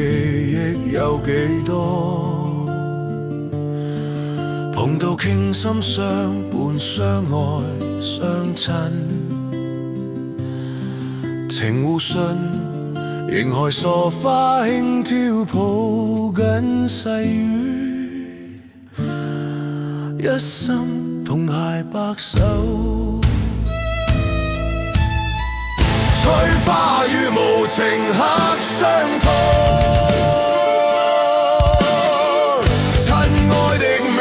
憶有幾多？碰到傾心相伴相愛相親，情互信，仍害傻花輕佻抱緊細雨，一心同偕白首。翠花與無情客相拖，親愛的未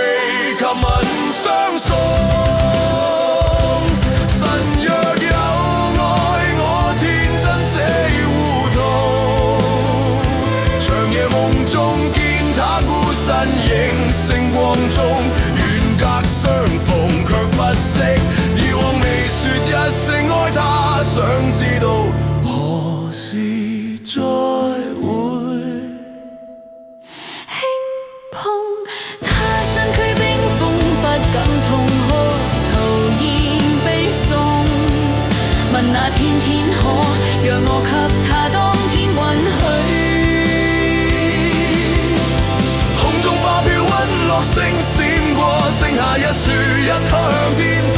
及吻相送，神若有愛我天真死糊塗，長夜夢中見他孤身影星光中，遠隔相逢卻不識，以往未說一聲愛他，想知道何時再會輕碰他身軀冰封，不敢痛哭，徒然悲送。問那天天可讓我給他當天允許？空中花飄隕落星閃過，剩下一樹一刻向天破，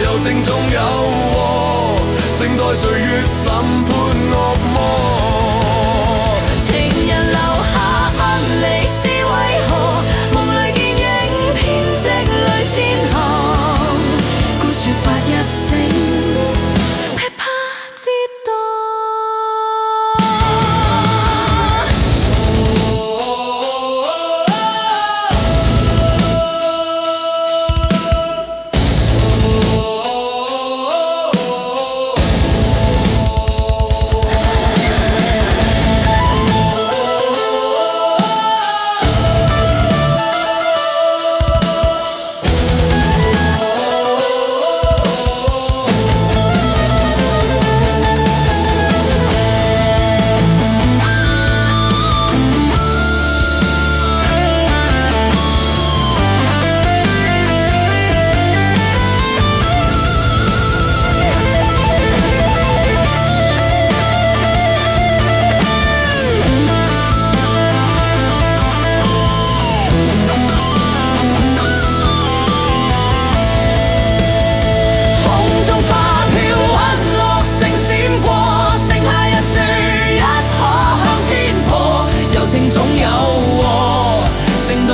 柔情中有禍，靜待歲月審判惡魔。情人留下分離是為何？夢裏見影偏積淚千行，故說發一聲，噼啪折墮。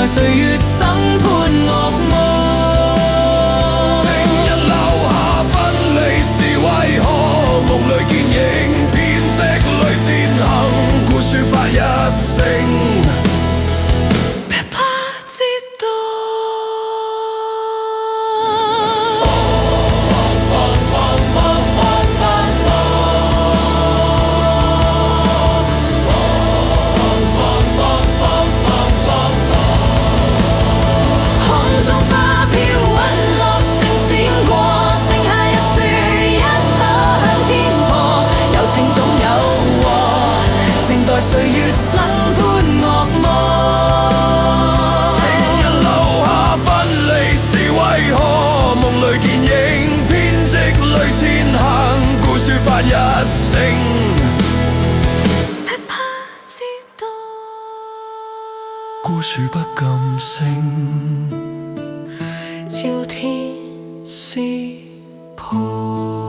歲月審判惡魔，情人留下分離是為何？夢裏見影偏積淚前行，故說發一聲，噼啪折墮。歲月審判惡魔，情人留下分離是為何？夢裏見影偏積淚前行，故說發一聲，噼啪折墮，孤樹不敢聲，朝天撕破。